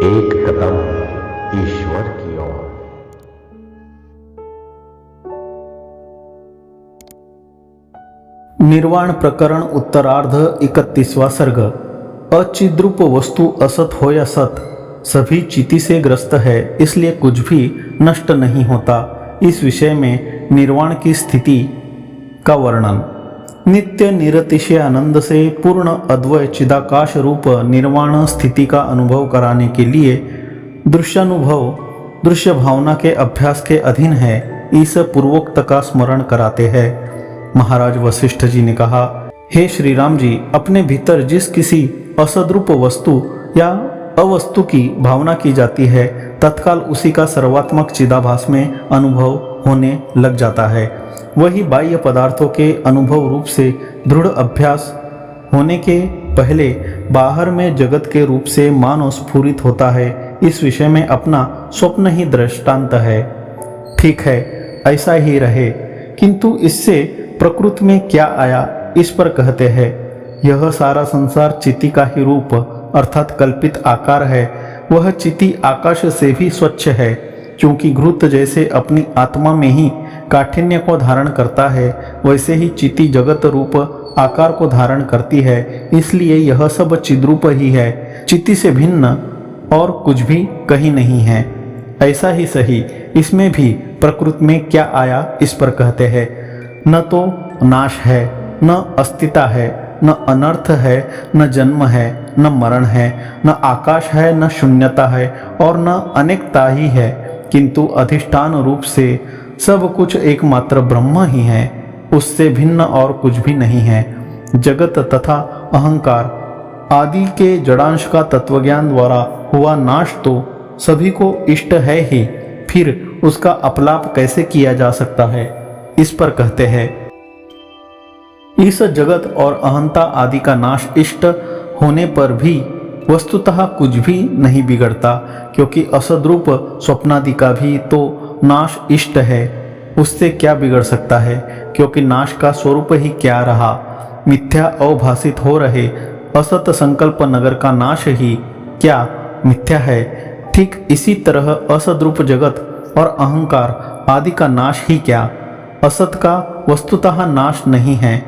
एक कदम ईश्वर की ओर। निर्वाण प्रकरण उत्तरार्ध 31वां सर्ग। अचिद्रूप वस्तु असत हो या सत, सभी चिति से ग्रस्त है, इसलिए कुछ भी नष्ट नहीं होता। इस विषय में निर्वाण की स्थिति का वर्णन। नित्य निरतिशय आनंद से पूर्ण अद्वय चिदाकाश रूप निर्वाण स्थिति का अनुभव कराने के लिए दृश्यानुभव दृश्य भावना के अभ्यास के अधीन है, इस पूर्वोक्त का स्मरण कराते हैं। महाराज वशिष्ठ जी ने कहा, हे श्री राम जी, अपने भीतर जिस किसी असद्रूप वस्तु या अवस्तु की भावना की जाती है, तत्काल उसी का सर्वात्मक चिदाभास में अनुभव होने लग जाता है। वही बाह्य पदार्थों के अनुभव रूप से दृढ़ अभ्यास होने के पहले बाहर में जगत के रूप से मानव स्फुरित होता है। इस विषय में अपना स्वप्न ही दृष्टांत है। ठीक है, ऐसा ही रहे, किंतु इससे प्रकृति में क्या आया, इस पर कहते हैं, यह सारा संसार चिति का ही रूप अर्थात कल्पित आकार है। वह चिति आकाश से भी स्वच्छ है, क्योंकि घृत जैसे अपनी आत्मा में ही काठिन्य को धारण करता है, वैसे ही चिति जगत रूप आकार को धारण करती है। इसलिए यह सब चिद्रूप ही है, चिति से भिन्न और कुछ भी कहीं नहीं है। ऐसा ही सही, इसमें भी प्रकृति में क्या आया, इस पर कहते हैं, न तो नाश है, न अस्तित्व है, न अनर्थ है, न जन्म है, न मरण है, न आकाश है, न शून्यता है और न अनेकता ही है, किंतु अधिष्ठान रूप से सब कुछ एकमात्र ब्रह्म ही है, उससे भिन्न और कुछ भी नहीं है। जगत तथा अहंकार आदि के जड़ांश का तत्वज्ञान द्वारा हुआ नाश तो सभी को इष्ट है ही, फिर उसका अपलाप कैसे किया जा सकता है, इस पर कहते हैं, इस जगत और अहंता आदि का नाश इष्ट होने पर भी वस्तुतः कुछ भी नहीं बिगड़ता, क्योंकि असद्रूप स्वप्नादि का भी तो नाश इष्ट है। उससे क्या बिगड़ सकता है, क्योंकि नाश का स्वरूप ही क्या रहा। मिथ्या अवभाषित हो रहे असत संकल्प नगर का नाश ही क्या मिथ्या है। ठीक इसी तरह असद्रूप जगत और अहंकार आदि का नाश ही क्या असत का वस्तुतः नाश नहीं है।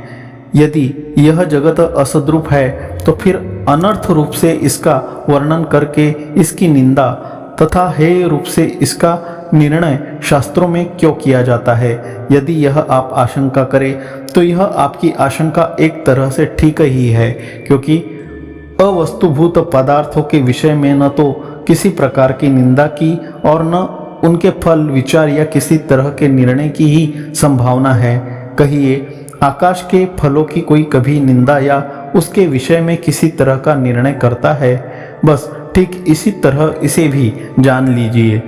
यदि यह जगत असद्रूप है तो फिर अनर्थ रूप से इसका वर्णन करके इसकी निंदा तथा हेय रूप से इसका निर्णय शास्त्रों में क्यों किया जाता है। यदि यह आप आशंका करें तो यह आपकी आशंका एक तरह से ठीक ही है, क्योंकि अवस्तुभूत पदार्थों के विषय में न तो किसी प्रकार की निंदा की और न उनके फल विचार या किसी तरह के निर्णय की ही संभावना है। कहिए, आकाश के फलों की कोई कभी निंदा या उसके विषय में किसी तरह का निर्णय करता है? बस ठीक इसी तरह इसे भी जान लीजिए।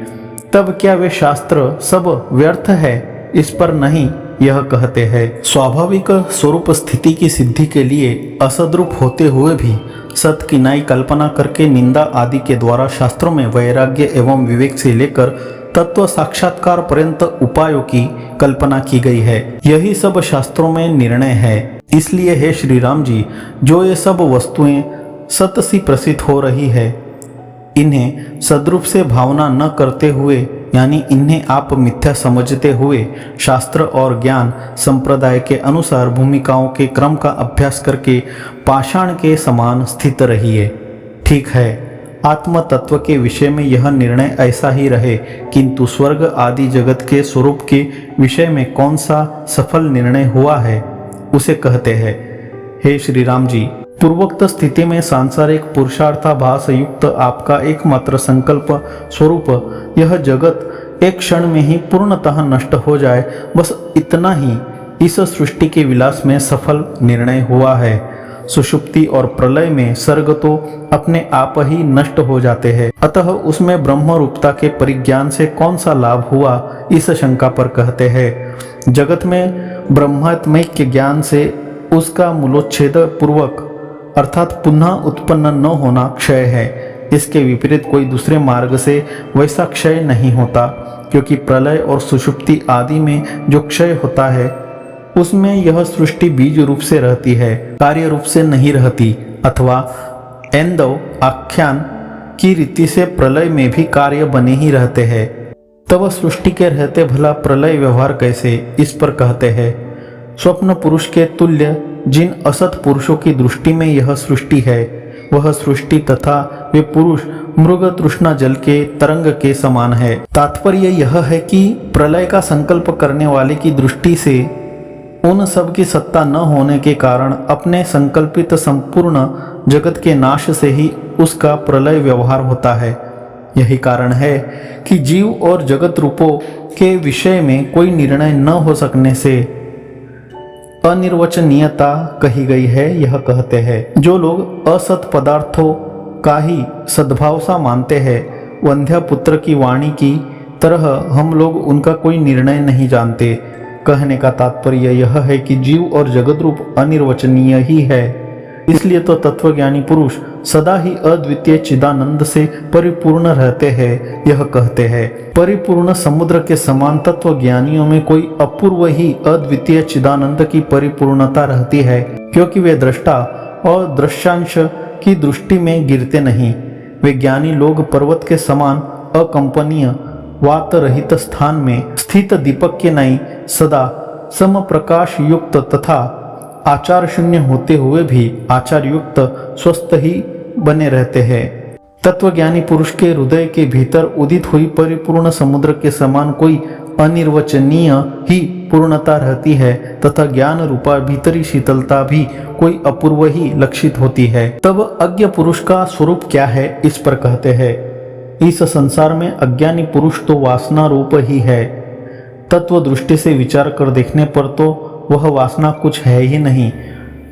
तब क्या वे शास्त्र सब व्यर्थ है? इस पर नहीं, यह कहते हैं, स्वाभाविक स्वरूप स्थिति की सिद्धि के लिए असद्रूप होते हुए भी सत की नई कल्पना करके निंदा आदि के द्वारा शास्त्रों में वैराग्य एवं विवेक से लेकर तत्व साक्षात्कार पर्यंत उपायों की कल्पना की गई है। यही सब शास्त्रों में निर्णय है। इसलिए हे श्री राम जी, जो ये सब वस्तुएं सत सी प्रसिद्ध हो रही है, इन्हें सद्रूप से भावना न करते हुए, यानी इन्हें आप मिथ्या समझते हुए, शास्त्र और ज्ञान संप्रदाय के अनुसार भूमिकाओं के क्रम का अभ्यास करके पाषाण के समान स्थित रहिए। ठीक है, आत्म तत्व के विषय में यह निर्णय ऐसा ही रहे, किंतु स्वर्ग आदि जगत के स्वरूप के विषय में कौन सा सफल निर्णय हुआ है, उसे कहते हैं। हे श्री राम जी, पूर्वोक्त स्थिति में सांसारिक पुरुषार्थाभास युक्त आपका एकमात्र संकल्प स्वरूप यह जगत एक क्षण में ही पूर्णतः नष्ट हो जाए, बस इतना ही इस सृष्टि के विलास में सफल निर्णय हुआ है। सुषुप्ति और प्रलय में सर्ग तो अपने आप ही नष्ट हो जाते हैं, अतः उसमें ब्रह्म रूपता के परिज्ञान से कौन सा लाभ हुआ, इस शंका पर कहते हैं, जगत में ब्रह्मात्मैक्य ज्ञान से उसका मूलोच्छेद पूर्वक अर्थात पुनः उत्पन्न न होना क्षय है। इसके विपरीत कोई दूसरे मार्ग से वैसा क्षय नहीं होता, क्योंकि प्रलय और सुषुप्ति आदि में जो क्षय होता है उसमें यह सृष्टि बीज रूप से रहती है, कार्य रूप से नहीं रहती, अथवा ऐंदव आख्यान की रीति से प्रलय में भी कार्य बने ही रहते हैं। तब सृष्टि के रहते भला प्रलय व्यवहार कैसे, इस पर कहते हैं, स्वप्न पुरुष के तुल्य जिन असत पुरुषों की दृष्टि में यह सृष्टि है, वह सृष्टि तथा वे पुरुष मृग तृष्णा जल के तरंग के समान है। तात्पर्य यह है कि प्रलय का संकल्प करने वाले की दृष्टि से उन सब की सत्ता न होने के कारण अपने संकल्पित संपूर्ण जगत के नाश से ही उसका प्रलय व्यवहार होता है। यही कारण है कि जीव और जगत रूपों के विषय में कोई निर्णय न हो सकने से अनिर्वचनीयता कही गई है। यह कहते हैं, जो लोग असत पदार्थों का ही सद्भाव सा मानते हैं, वंध्या पुत्र की वाणी की तरह हम लोग उनका कोई निर्णय नहीं जानते। कहने का तात्पर्य यह है कि जीव और जगत रूप अनिर्वचनीय ही है। इसलिए तो तत्वज्ञानी पुरुष सदा ही अद्वितीय चिदानंद से परिपूर्ण रहते हैं। यह कहते हैं, परिपूर्ण समुद्र के समान तत्वज्ञानियों में कोई अपूर्व ही अद्वितीय चिदानंद की परिपूर्णता रहती है, क्योंकि वे दृष्टा और दृश्यांश की दृष्टि में गिरते नहीं। वे ज्ञानी लोग पर्वत के समान अकंपनीय वात रहित स्थान में स्थित दीपक के नई सदा सम प्रकाश युक्त तथा आचार शून्य होते हुए भी आचार युक्त स्वस्थ ही बने रहते हैं। तत्वज्ञानी पुरुष के हृदय के भीतर उदित हुई परिपूर्ण समुद्र के समान कोई अनिर्वचनीय ही पूर्णता रहती है तथा ज्ञान रूपा भीतरी शीतलता भी कोई अपूर्व ही लक्षित होती है। तब अज्ञ पुरुष का स्वरूप क्या है, इस पर कहते हैं, इस संसार में अज्ञानी पुरुष तो वासना रूप ही है। तत्व दृष्टि से विचार कर देखने पर तो वह वासना कुछ है ही नहीं,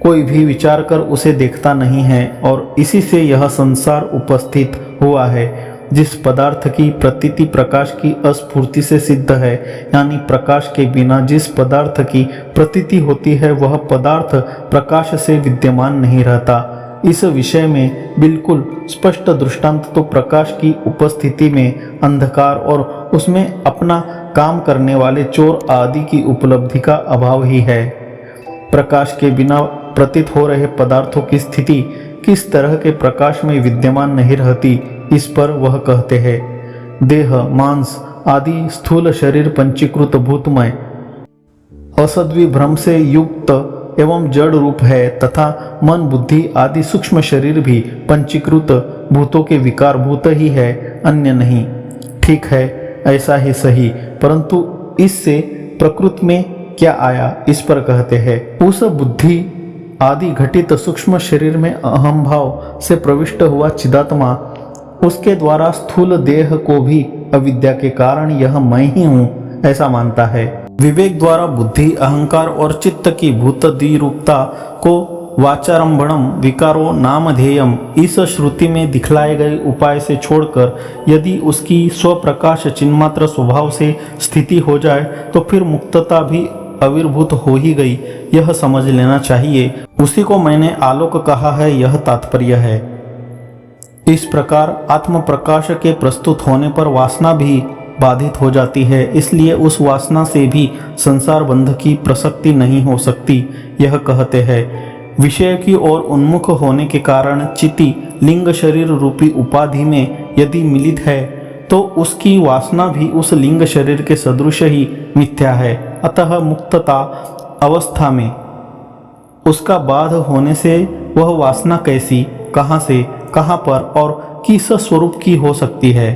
कोई भी विचार कर उसे देखता नहीं है, और इसी से यह संसार उपस्थित हुआ है। जिस पदार्थ की प्रतीति प्रकाश की अस्फूर्ति से सिद्ध है, यानी प्रकाश के बिना जिस पदार्थ की प्रतीति होती है वह पदार्थ प्रकाश से विद्यमान नहीं रहता। इस विषय में बिल्कुल स्पष्ट दृष्टांत तो प्रकाश की उपस्थिति में अंधकार और उसमें अपना काम करने वाले चोर आदि की उपलब्धि का अभाव ही है। प्रकाश के बिना प्रतीत हो रहे पदार्थों की स्थिति किस तरह के प्रकाश में विद्यमान नहीं रहती, इस पर वह कहते हैं, देह मांस आदि स्थूल शरीर पंचीकृत भूतमय असद्वी भ्रम से युक्त एवं जड़ रूप है तथा मन बुद्धि आदि सूक्ष्म शरीर भी पंचीकृत भूतों के विकार भूत ही है, अन्य नहीं। ठीक है, ऐसा ही सही, परंतु इससे प्रकृति में क्या आया, इस पर कहते हैं, उस बुद्धि आदि घटित सूक्ष्म शरीर में अहम भाव से प्रविष्ट हुआ चिदात्मा उसके द्वारा स्थूल देह को भी अविद्या के कारण यह मैं ही हूँ ऐसा मानता है। विवेक द्वारा बुद्धि अहंकार और चित्त की भूत द्विरूपता को वाचारंभणम विकारो नामधेयम इस श्रुति में दिखलाए गए उपाय से छोड़कर यदि उसकी स्वप्रकाश चिन्मात्र स्वभाव से स्थिति हो जाए तो फिर मुक्तता भी आविर्भूत हो ही गई, यह समझ लेना चाहिए। उसी को मैंने आलोक कहा है, यह तात्पर्य है। इस प्रकार आत्म प्रकाश के प्रस्तुत होने पर वासना भी बाधित हो जाती है, इसलिए उस वासना से भी संसार बंध की प्रसक्ति नहीं हो सकती। यह कहते हैं, विषय की ओर उन्मुख होने के कारण चिति लिंग शरीर रूपी उपाधि में यदि मिलित है तो उसकी वासना भी उस लिंग शरीर के सदृश ही मिथ्या है। अतः मुक्तता अवस्था में उसका बाध होने से वह वासना कैसी, कहाँ से, कहाँ पर और किस स्वरूप की हो सकती है।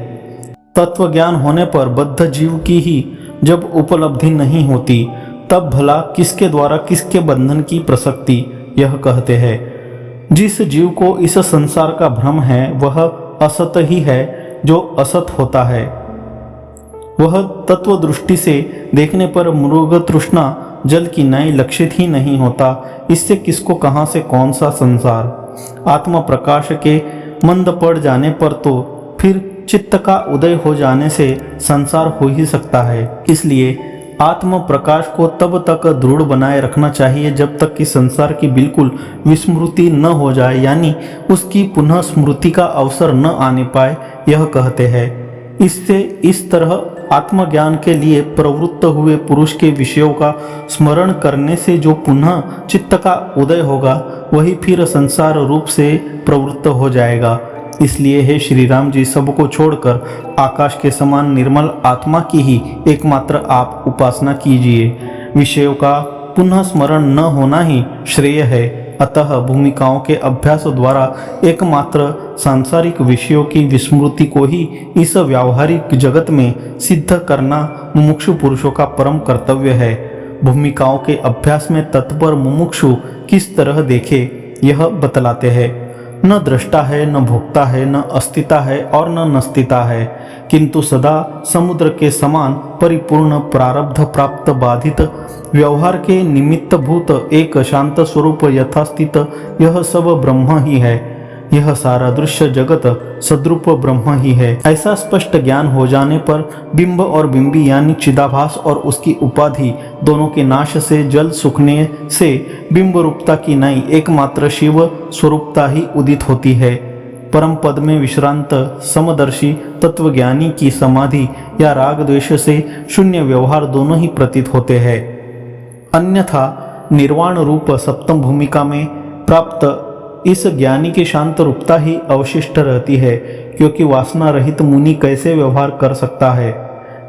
तत्व ज्ञान होने पर बद्ध जीव की ही जब उपलब्धि नहीं होती तब भला किसके द्वारा किसके बंधन की प्रसक्ति। यह कहते हैं, जिस जीव को इस संसार का भ्रम है वह असत ही है, जो असत होता है वह तत्व दृष्टि से देखने पर मृग तृष्णा जल की नई लक्षित ही नहीं होता। इससे किसको कहाँ से कौन सा संसार। आत्म प्रकाश के मंद पड़ जाने पर तो फिर चित्त का उदय हो जाने से संसार हो ही सकता है। इसलिए आत्म प्रकाश को तब तक दृढ़ बनाए रखना चाहिए जब तक कि संसार की बिल्कुल विस्मृति न हो जाए, यानी उसकी पुनः स्मृति का अवसर न आने पाए। यह कहते हैं, इससे इस तरह आत्मज्ञान के लिए प्रवृत्त हुए पुरुष के विषयों का स्मरण करने से जो पुनः चित्त का उदय होगा वही फिर संसार रूप से प्रवृत्त हो जाएगा। इसलिए हे श्री राम जी, सबको छोड़कर आकाश के समान निर्मल आत्मा की ही एकमात्र आप उपासना कीजिए। विषयों का पुनः स्मरण न होना ही श्रेय है। अतः भूमिकाओं के अभ्यास द्वारा एकमात्र सांसारिक विषयों की विस्मृति को ही इस व्यावहारिक जगत में सिद्ध करना मुमुक्षु पुरुषों का परम कर्तव्य है। भूमिकाओं के अभ्यास में तत्पर मुमुक्षु किस तरह देखे यह बतलाते हैं। न दृष्टा है, न भोक्ता है, न अस्तिता है और न नस्तिता है, किंतु सदा समुद्र के समान परिपूर्ण प्रारब्ध प्राप्त बाधित व्यवहार के निमित्तभूत एक शांत स्वरूप यथास्थित यह सब ब्रह्म ही है। यह सारा दृश्य जगत सद्रूप ब्रह्म ही है। ऐसा स्पष्ट ज्ञान हो जाने पर बिंब और बिंबी यानी चिदाभास और उसकी उपाधि दोनों के नाश से जल सूखने से बिंब रूपता की नई एकमात्र शिव स्वरूपता ही उदित होती है। परम पद में विश्रांत समदर्शी तत्वज्ञानी की समाधि या राग द्वेष से शून्य व्यवहार दोनों ही प्रतीत होते हैं। अन्यथा निर्वाण रूप सप्तम भूमिका में प्राप्त इस ज्ञानी की शांत रूपता ही अवशिष्ट रहती है, क्योंकि वासना रहित मुनि कैसे व्यवहार कर सकता है।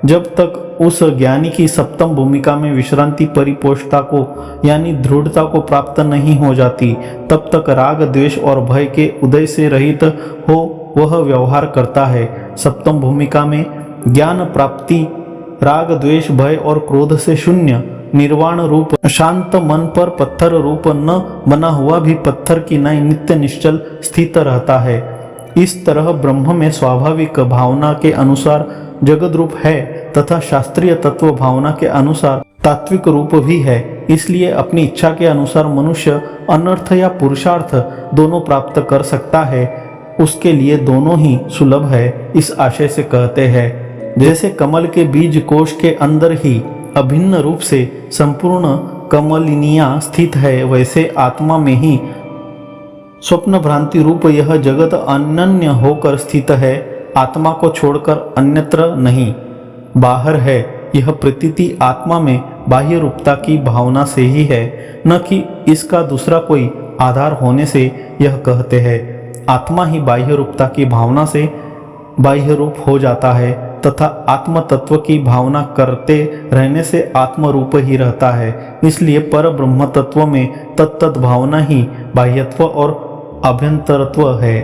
जब तक उस ज्ञानी की सप्तम भूमिका में विश्रांति परिपोषता को यानी दृढ़ता को प्राप्त नहीं हो जाती, तब तक राग द्वेष और भय के उदय से रहित हो वह व्यवहार करता है। सप्तम भूमिका में ज्ञान प्राप्ति राग द्वेष भय और क्रोध से शून्य निर्वाण रूप शांत मन पर पत्थर रूप न बना हुआ भी पत्थर की नई नित्य निश्चल स्थित रहता है। इस तरह ब्रह्म में स्वाभाविक भावना के अनुसार जगत रूप है तथा शास्त्रीय तत्व भावना के अनुसार तात्विक रूप भी है। इसलिए अपनी इच्छा के अनुसार मनुष्य अनर्थ या पुरुषार्थ दोनों प्राप्त कर सकता है। उसके लिए दोनों ही सुलभ है। इस आशय से कहते हैं, जैसे कमल के बीज कोश के अंदर ही अभिन्न रूप से संपूर्ण कमलिनिया स्थित है, वैसे आत्मा में ही स्वप्न भ्रांति रूप यह जगत अनन्य होकर स्थित है। आत्मा को छोड़कर अन्यत्र नहीं, बाहर है। यह प्रतीति आत्मा में बाह्य रूपता की भावना से ही है, न कि इसका दूसरा कोई आधार होने से। यह कहते हैं, आत्मा ही बाह्य रूपता की भावना से बाह्य रूप हो जाता है तथा आत्म तत्व की भावना करते रहने से आत्म रूप ही रहता है। इसलिए पर ब्रह्म तत्व में तत्त भावना ही बाह्यत्व और अभ्यंतरत्व है।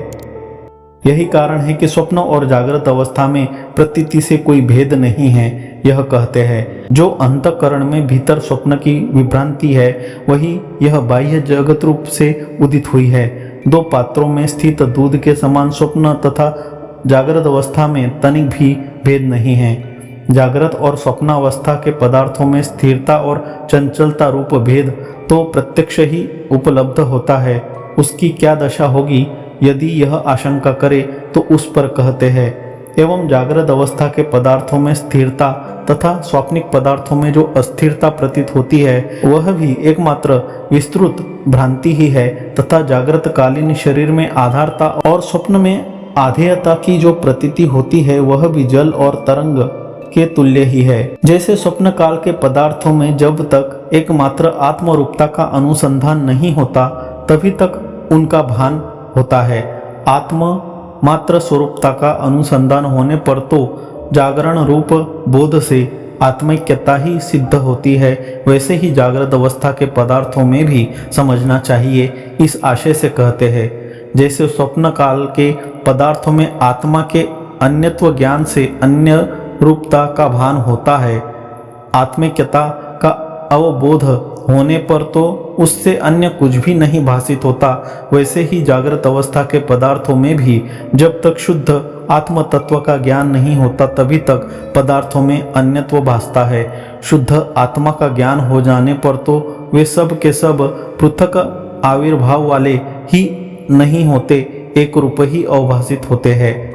यही कारण है कि स्वप्न और जागृत अवस्था में प्रतीति से कोई भेद नहीं है। यह कहते हैं, जो अंतःकरण में भीतर स्वप्न की विभ्रांति है, वही यह बाह्य जगत रूप से उदित हुई है। दो पात्रों में स्थित दूध के समान स्वप्न तथा जागृत अवस्था में तनिक भी भेद नहीं है। जागृत और स्वप्नावस्था के पदार्थों में स्थिरता और चंचलता रूप भेद तो प्रत्यक्ष ही उपलब्ध होता है। उसकी क्या दशा होगी यदि यह आशंका करे तो उस पर कहते हैं, एवं जागृत अवस्था के पदार्थों में स्थिरता तथा स्वप्निक पदार्थों में जो अस्थिरता प्रतीत होती है, वह भी एकमात्र विस्तृत भ्रांति ही है तथा जागृत कालीन शरीर में आधारता और स्वप्न में आधेयता की जो प्रतीति होती है, वह भी जल और तरंग के तुल्य ही है। जैसे स्वप्न काल के पदार्थों में जब तक एकमात्र आत्मरूपता का अनुसंधान नहीं होता, तभी तक उनका भान होता है। आत्म मात्र स्वरूपता का अनुसंधान होने पर तो जागरण रूप बोध से आत्मैक्यता ही सिद्ध होती है। वैसे ही जागृत अवस्था के पदार्थों में भी समझना चाहिए। इस आशय से कहते हैं, जैसे स्वप्न काल के पदार्थों में आत्मा के अन्यत्व ज्ञान से अन्य रूपता का भान होता है, आत्मिकता का अवबोध होने पर तो उससे अन्य कुछ भी नहीं भासित होता। वैसे ही जागृत अवस्था के पदार्थों में भी जब तक शुद्ध आत्म तत्व का ज्ञान नहीं होता, तभी तक पदार्थों में अन्यत्व भासता है। शुद्ध आत्मा का ज्ञान हो जाने पर तो वे सब के सब पृथक आविर्भाव वाले ही नहीं होते, एक रूप ही अवभासित होते हैं।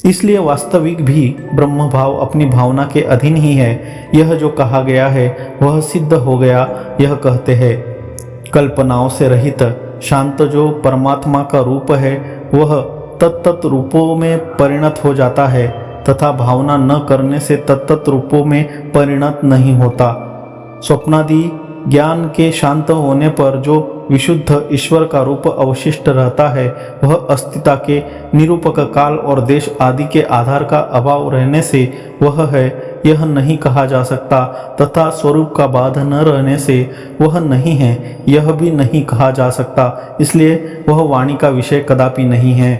इसलिए वास्तविक भी ब्रह्म भाव अपनी भावना के अधीन ही है। यह जो कहा गया है वह सिद्ध हो गया। यह कहते हैं, कल्पनाओं से रहित शांत जो परमात्मा का रूप है, वह तत्त रूपों में परिणत हो जाता है तथा भावना न करने से तत्त रूपों में परिणत नहीं होता। स्वप्नादि ज्ञान के शांत होने पर जो विशुद्ध ईश्वर का रूप अवशिष्ट रहता है वह अस्तित्व के निरूपक काल और देश आदि के आधार का अभाव रहने से वह है यह नहीं कहा जा सकता, तथा स्वरूप का बाध न रहने से वह नहीं है यह भी नहीं कहा जा सकता, इसलिए वह वाणी का विषय कदापि नहीं है।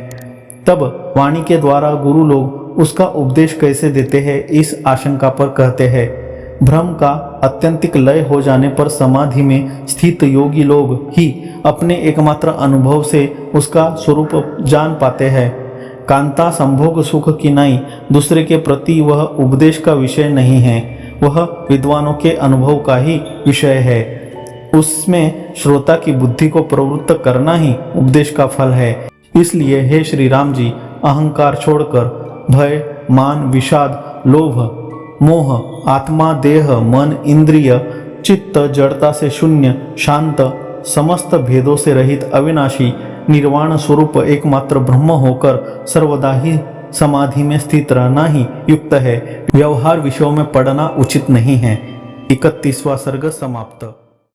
तब वाणी के द्वारा गुरु लोग उसका उपदेश कैसे देते हैं, इस आशंका पर कहते हैं भ्रम का अत्यंतिक लय हो जाने पर समाधि में स्थित योगी लोग ही अपने एकमात्र अनुभव से उसका स्वरूप जान पाते हैं। कांता संभोग सुख की नहीं, दूसरे के प्रति वह उपदेश का विषय नहीं है, वह विद्वानों के अनुभव का ही विषय है। उसमें श्रोता की बुद्धि को प्रवृत्त करना ही उपदेश का फल है। इसलिए हे श्री राम जी, अहंकार छोड़कर भय, मान, विषाद, लोभ, मोह, आत्मा, देह, मन, इंद्रिय, चित्त, जड़ता से शून्य, शांत, समस्त भेदों से रहित अविनाशी निर्वाण स्वरूप एकमात्र ब्रह्म होकर सर्वदा ही समाधि में स्थित रहना ही युक्त है। व्यवहार विषयों में पड़ना उचित नहीं है। 31वां सर्ग समाप्त।